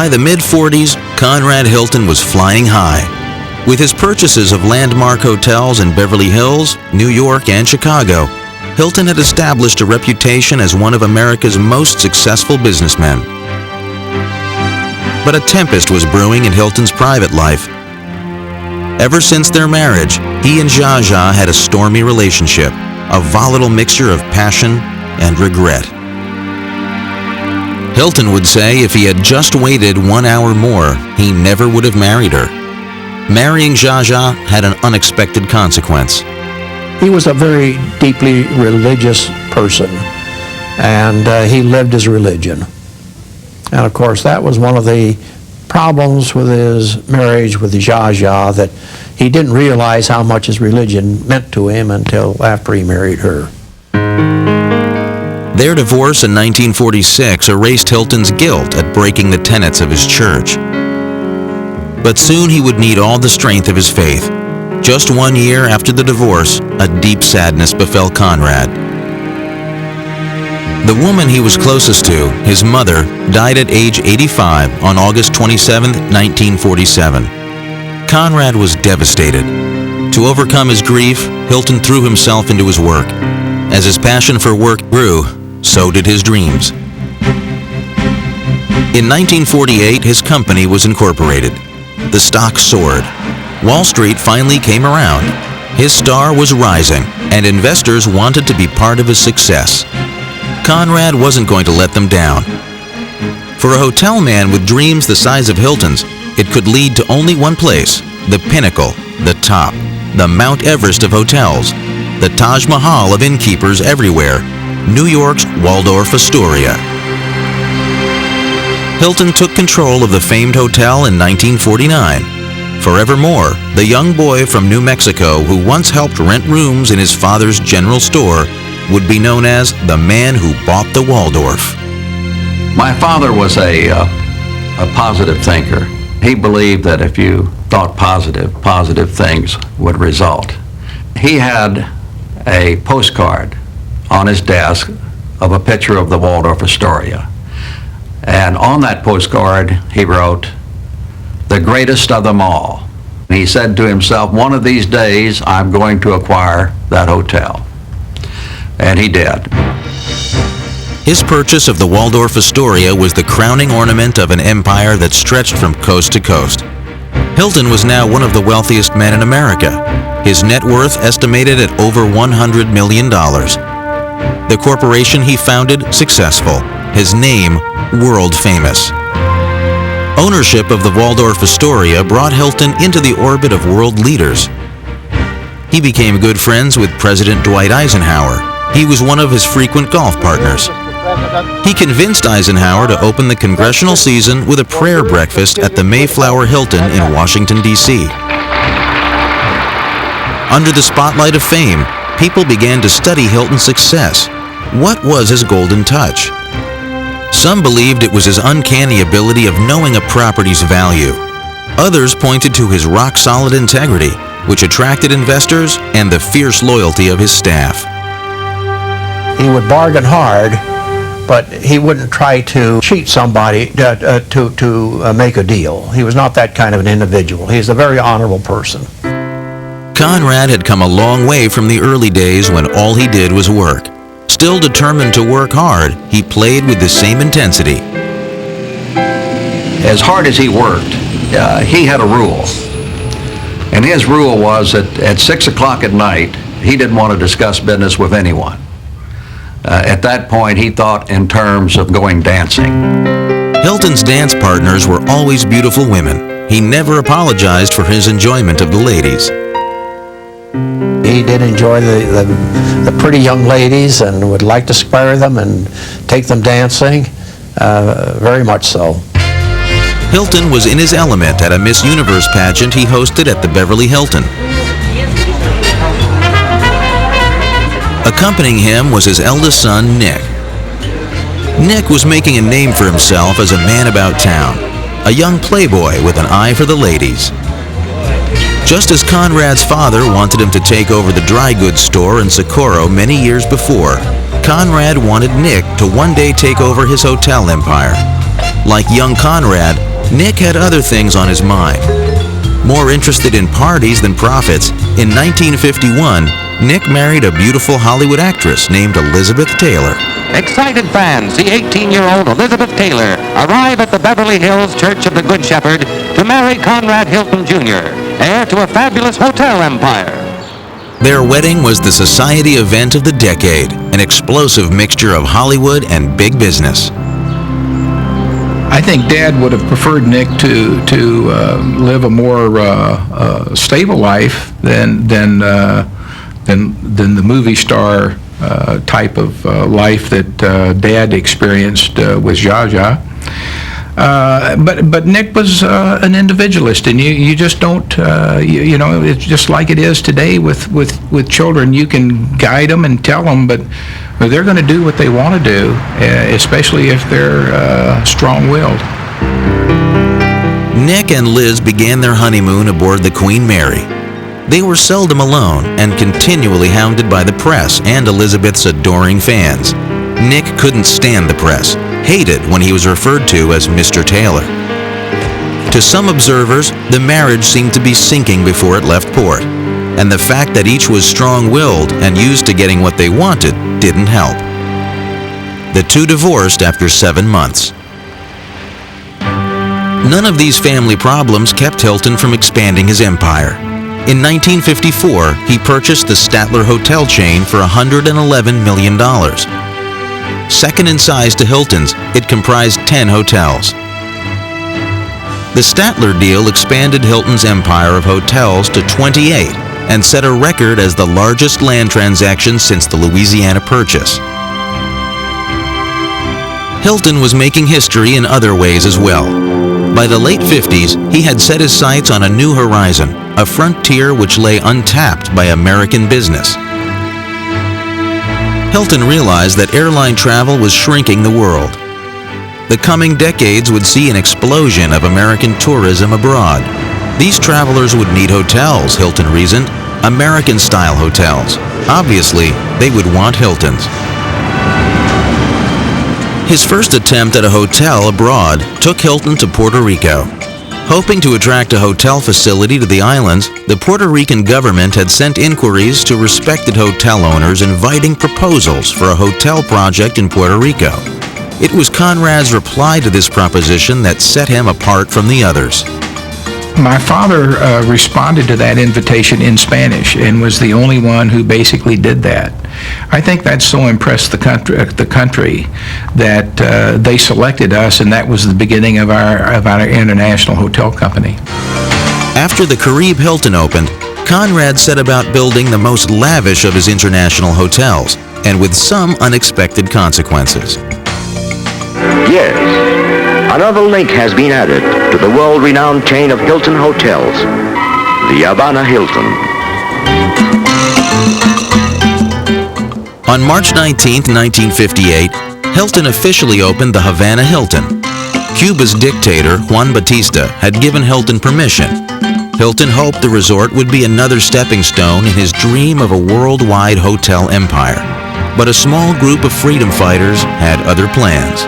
By the mid-40s, Conrad Hilton was flying high. With his purchases of landmark hotels in Beverly Hills, New York, and Chicago, Hilton had established a reputation as one of America's most successful businessmen. But a tempest was brewing in Hilton's private life. Ever since their marriage, he and Zsa Zsa had a stormy relationship, a volatile mixture of passion and regret. Hilton would say if he had just waited 1 hour more, he never would have married her. Marrying Zsa Zsa had an unexpected consequence. He was a very deeply religious person, and he lived his religion. And of course, that was one of the problems with his marriage with Zsa Zsa, that he didn't realize how much his religion meant to him until after he married her. Their divorce in 1946 erased Hilton's guilt at breaking the tenets of his church. But soon he would need all the strength of his faith. Just 1 year after the divorce, a deep sadness befell Conrad. The woman he was closest to, his mother, died at age 85 on August 27, 1947. Conrad was devastated. To overcome his grief, Hilton threw himself into his work. As his passion for work grew, so did his dreams. In 1948, his company was incorporated. The stock soared. Wall Street finally came around. His star was rising, and investors wanted to be part of his success. Conrad wasn't going to let them down. For a hotel man with dreams the size of Hilton's, it could lead to only one place, the pinnacle, the top, the Mount Everest of hotels, the Taj Mahal of innkeepers everywhere, New York's Waldorf Astoria. Hilton took control of the famed hotel in 1949. Forevermore, the young boy from New Mexico who once helped rent rooms in his father's general store would be known as the man who bought the Waldorf. My father was a positive thinker. He believed that if you thought positive things would result. He had a postcard on his desk of a picture of the Waldorf Astoria. And on that postcard, he wrote, "The greatest of them all." And he said to himself, one of these days, I'm going to acquire that hotel. And he did. His purchase of the Waldorf Astoria was the crowning ornament of an empire that stretched from coast to coast. Hilton was now one of the wealthiest men in America, his net worth estimated at over $100 million. The corporation he founded, successful. His name, world famous. Ownership of the Waldorf Astoria brought Hilton into the orbit of world leaders. He became good friends with President Dwight Eisenhower. He was one of his frequent golf partners. He convinced Eisenhower to open the congressional season with a prayer breakfast at the Mayflower Hilton in Washington, D.C. Under the spotlight of fame, people began to study Hilton's success. What was his golden touch? Some believed it was his uncanny ability of knowing a property's value. Others pointed to his rock-solid integrity, which attracted investors, and the fierce loyalty of his staff. He would bargain hard, but he wouldn't try to cheat somebody to make a deal. He was not that kind of an individual. He's a very honorable person. Conrad had come a long way from the early days when all he did was work. Still determined to work hard, he played with the same intensity. As hard as he worked, he had a rule. And his rule was that at 6 o'clock at night, he didn't want to discuss business with anyone. At that point, he thought in terms of going dancing. Hilton's dance partners were always beautiful women. He never apologized for his enjoyment of the ladies. He did enjoy the pretty young ladies and would like to spare them and take them dancing, very much so. Hilton was in his element at a Miss Universe pageant he hosted at the Beverly Hilton. Accompanying him was his eldest son, Nick. Nick was making a name for himself as a man about town, a young playboy with an eye for the ladies. Just as Conrad's father wanted him to take over the dry goods store in Socorro many years before, Conrad wanted Nick to one day take over his hotel empire. Like young Conrad, Nick had other things on his mind. More interested in parties than profits, in 1951, Nick married a beautiful Hollywood actress named Elizabeth Taylor. Excited fans see 18-year-old Elizabeth Taylor arrive at the Beverly Hills Church of the Good Shepherd to marry Conrad Hilton Jr., heir to a fabulous hotel empire. Their wedding was the society event of the decade, an explosive mixture of Hollywood and big business. I think Dad would have preferred Nick to live a more stable life than the movie star type of life that Dad experienced with Zsa Zsa. But Nick was an individualist, and you just don't, you know, it's just like it is today with children. You can guide them and tell them, but they're going to do what they want to do, especially if they're strong-willed. Nick and Liz began their honeymoon aboard the Queen Mary. They were seldom alone and continually hounded by the press and Elizabeth's adoring fans. Nick couldn't stand the press, hated when he was referred to as Mr. Taylor. To some observers, the marriage seemed to be sinking before it left port, and the fact that each was strong-willed and used to getting what they wanted didn't help. The two divorced after 7 months. None of these family problems kept Hilton from expanding his empire. In 1954, he purchased the Statler Hotel chain for $111 million. Second in size to Hilton's, it comprised 10 hotels. The Statler deal expanded Hilton's empire of hotels to 28 and set a record as the largest land transaction since the Louisiana Purchase. Hilton was making history in other ways as well. By the late 50s, he had set his sights on a new horizon, a frontier which lay untapped by American business. Hilton realized that airline travel was shrinking the world. The coming decades would see an explosion of American tourism abroad. These travelers would need hotels, Hilton reasoned, American-style hotels. Obviously, they would want Hilton's. His first attempt at a hotel abroad took Hilton to Puerto Rico. Hoping to attract a hotel facility to the islands, the Puerto Rican government had sent inquiries to respected hotel owners inviting proposals for a hotel project in Puerto Rico. It was Conrad's reply to this proposition that set him apart from the others. My father responded to that invitation in Spanish and was the only one who basically did that. I think that so impressed the country that they selected us, and that was the beginning of our international hotel company. After the Caribe Hilton opened, Conrad set about building the most lavish of his international hotels, and with some unexpected consequences. Yes, another link has been added to the world-renowned chain of Hilton hotels, the Havana Hilton. On March 19, 1958, Hilton officially opened the Havana Hilton. Cuba's dictator, Juan Batista, had given Hilton permission. Hilton hoped the resort would be another stepping stone in his dream of a worldwide hotel empire. But a small group of freedom fighters had other plans.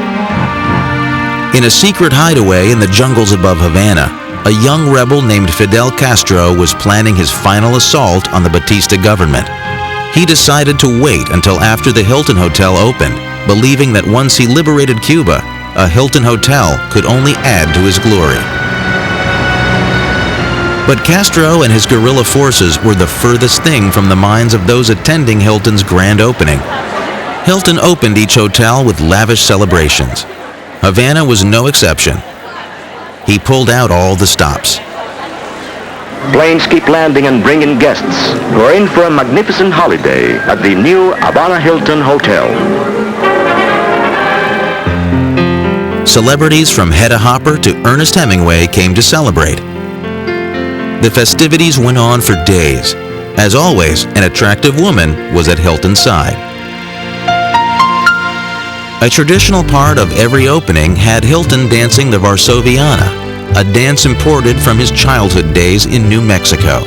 In a secret hideaway in the jungles above Havana, a young rebel named Fidel Castro was planning his final assault on the Batista government. He decided to wait until after the Hilton Hotel opened, believing that once he liberated Cuba, a Hilton Hotel could only add to his glory. But Castro and his guerrilla forces were the furthest thing from the minds of those attending Hilton's grand opening. Hilton opened each hotel with lavish celebrations. Havana was no exception. He pulled out all the stops. Planes keep landing and bringing guests who are in for a magnificent holiday at the new Havana Hilton Hotel. Celebrities from Hedda Hopper to Ernest Hemingway came to celebrate. The festivities went on for days. As always, an attractive woman was at Hilton's side. A traditional part of every opening had Hilton dancing the Varsoviana, a dance imported from his childhood days in New Mexico.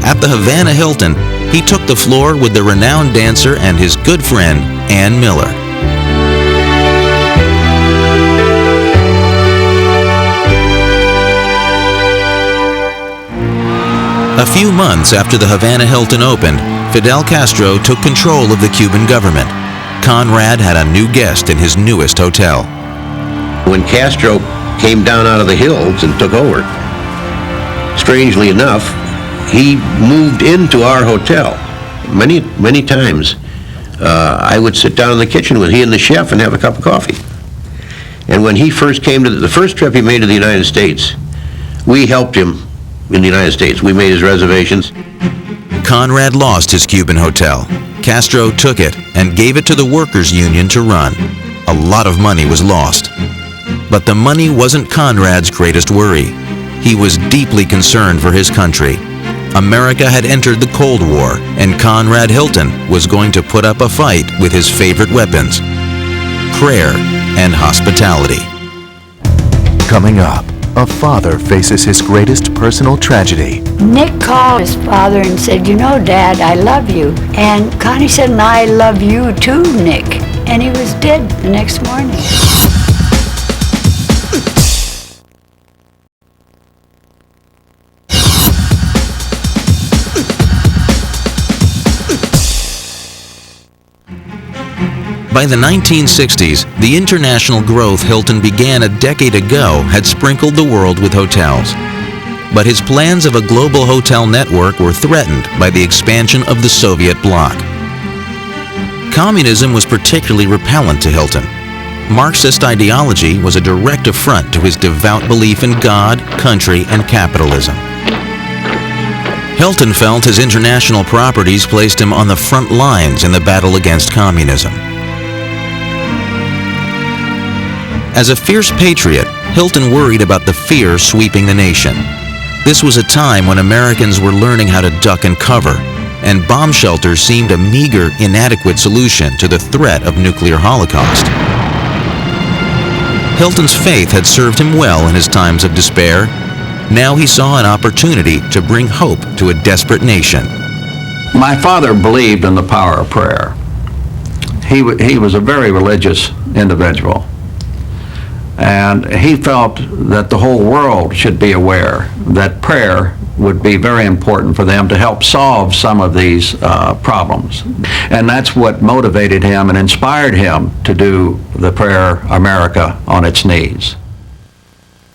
At the Havana Hilton, he took the floor with the renowned dancer and his good friend, Ann Miller. A few months after the Havana Hilton opened, Fidel Castro took control of the Cuban government. Conrad had a new guest in his newest hotel. When Castro came down out of the hills and took over, strangely enough, he moved into our hotel. Many times, I would sit down in the kitchen with he and the chef and have a cup of coffee. And when he first came to the first trip he made to the United States, we helped him in the United States. We made his reservations. Conrad lost his Cuban hotel. Castro took it and gave it to the workers' union to run. A lot of money was lost. But the money wasn't Conrad's greatest worry. He was deeply concerned for his country. America had entered the Cold War, and Conrad Hilton was going to put up a fight with his favorite weapons: prayer and hospitality. Coming up, a father faces his greatest personal tragedy. Nick called his father and said, "You know, Dad, I love you." And Connie said, "And I love you too, Nick." And he was dead the next morning. By the 1960s, the international growth Hilton began a decade ago had sprinkled the world with hotels. But his plans of a global hotel network were threatened by the expansion of the Soviet bloc. Communism was particularly repellent to Hilton. Marxist ideology was a direct affront to his devout belief in God, country, and capitalism. Hilton felt his international properties placed him on the front lines in the battle against communism. As a fierce patriot, Hilton worried about the fear sweeping the nation. This was a time when Americans were learning how to duck and cover, and bomb shelters seemed a meager, inadequate solution to the threat of nuclear holocaust. Hilton's faith had served him well in his times of despair. Now he saw an opportunity to bring hope to a desperate nation. My father believed in the power of prayer. He was a very religious individual. And he felt that the whole world should be aware that prayer would be very important for them to help solve some of these problems. And that's what motivated him and inspired him to do the Prayer America on its knees.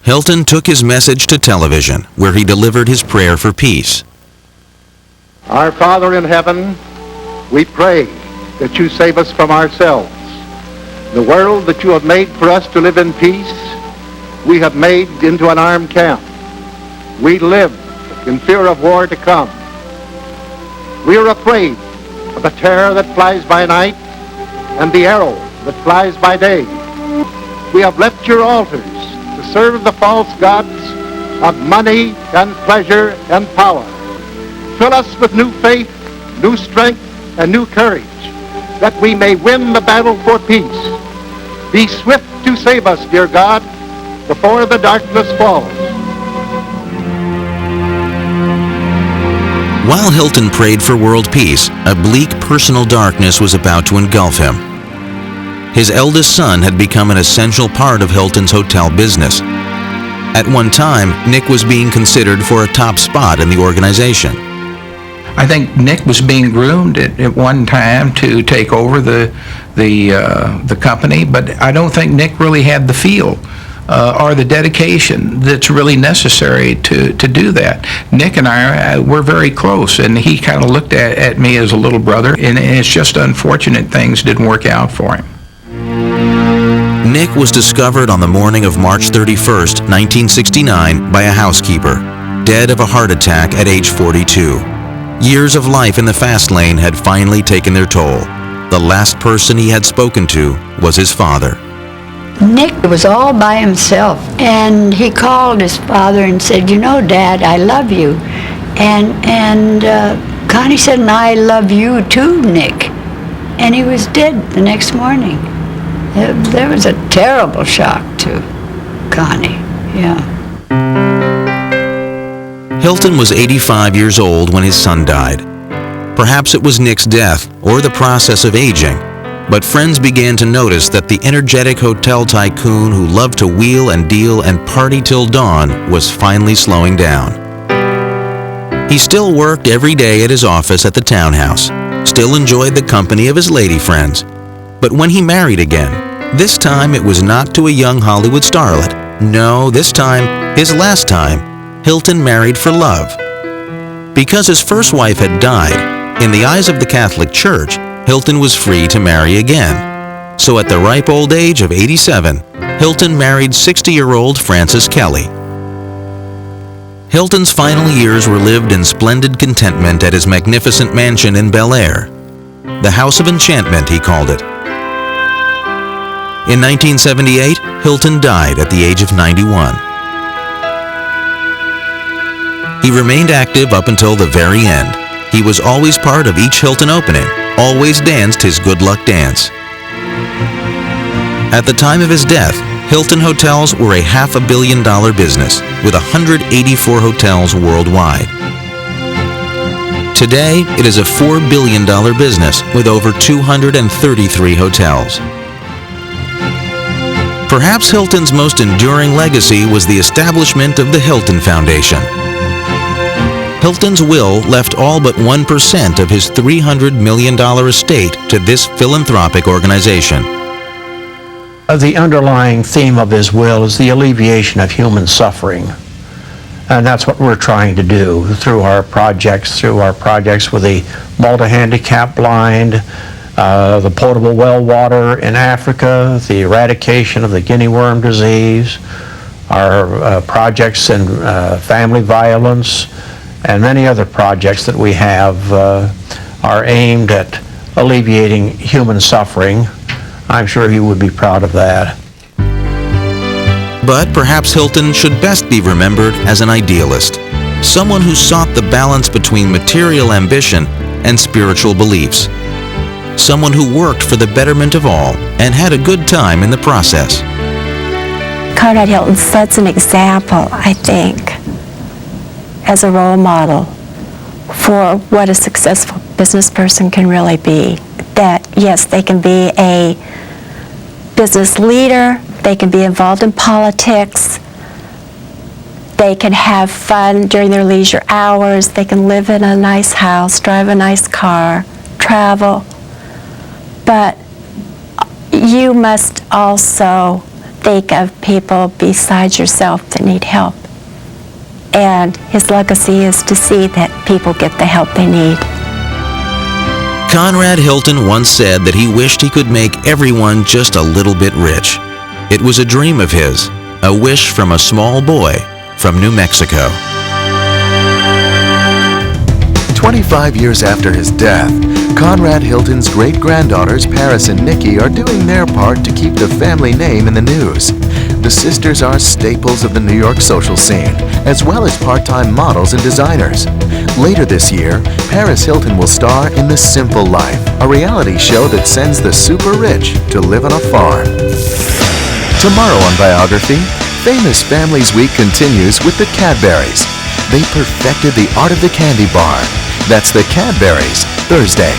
Hilton took his message to television, where he delivered his prayer for peace. Our Father in heaven, we pray that you save us from ourselves. The world that you have made for us to live in peace, we have made into an armed camp. We live in fear of war to come. We are afraid of the terror that flies by night and the arrow that flies by day. We have left your altars to serve the false gods of money and pleasure and power. Fill us with new faith, new strength, and new courage, that we may win the battle for peace. Be swift to save us, dear God, before the darkness falls. While Hilton prayed for world peace, a bleak personal darkness was about to engulf him. His eldest son had become an essential part of Hilton's hotel business. At one time, Nick was being considered for a top spot in the organization. I think Nick was being groomed at one time to take over the company, but I don't think Nick really had the feel or the dedication that's really necessary to do that. Nick and I were very close, and he kind of looked at me as a little brother, and it's just unfortunate things didn't work out for him. Nick was discovered on the morning of March 31st, 1969, by a housekeeper, dead of a heart attack at age 42. Years of life in the fast lane had finally taken their toll. The last person he had spoken to was his father. Nick was all by himself, and he called his father and said, "You know, Dad, I love you." And Connie said, "And I love you too, Nick." And he was dead the next morning. There was a terrible shock to Connie, yeah. Hilton was 85 years old when his son died. Perhaps it was Nick's death or the process of aging, but friends began to notice that the energetic hotel tycoon who loved to wheel and deal and party till dawn was finally slowing down. He still worked every day at his office at the townhouse, still enjoyed the company of his lady friends. But when he married again, this time it was not to a young Hollywood starlet. No, this time, his last time, Hilton married for love. Because his first wife had died, in the eyes of the Catholic Church, Hilton was free to marry again. So at the ripe old age of 87, Hilton married 60-year-old Frances Kelly. Hilton's final years were lived in splendid contentment at his magnificent mansion in Bel Air. The House of Enchantment, he called it. In 1978, Hilton died at the age of 91. He remained active up until the very end. He was always part of each Hilton opening, always danced his good luck dance. At the time of his death, Hilton Hotels were a $500 million business with 184 hotels worldwide. Today, it is a $4 billion business with over 233 hotels. Perhaps Hilton's most enduring legacy was the establishment of the Hilton Foundation. Hilton's will left all but 1% of his $300 million estate to this philanthropic organization. The underlying theme of his will is the alleviation of human suffering. And that's what we're trying to do through our projects with the multi-handicapped blind, the potable well water in Africa, the eradication of the guinea worm disease, our projects in family violence, and many other projects that we have are aimed at alleviating human suffering. I'm sure he would be proud of that. But perhaps Hilton should best be remembered as an idealist, someone who sought the balance between material ambition and spiritual beliefs, someone who worked for the betterment of all and had a good time in the process. Conrad Hilton sets an example, I think, as a role model for what a successful business person can really be. That, yes, they can be a business leader, they can be involved in politics, they can have fun during their leisure hours, they can live in a nice house, drive a nice car, travel. But you must also think of people besides yourself that need help. And his legacy is to see that people get the help they need. Conrad Hilton once said that he wished he could make everyone just a little bit rich. It was a dream of his, a wish from a small boy from New Mexico. 25 years after his death, Conrad Hilton's great-granddaughters Paris and Nikki are doing their part to keep the family name in the news. The sisters are staples of the New York social scene, as well as part-time models and designers. Later this year, Paris Hilton will star in The Simple Life, a reality show that sends the super rich to live on a farm. Tomorrow on Biography, Famous Families Week continues with the Cadburys. They perfected the art of the candy bar. That's the Cadburys, Thursday.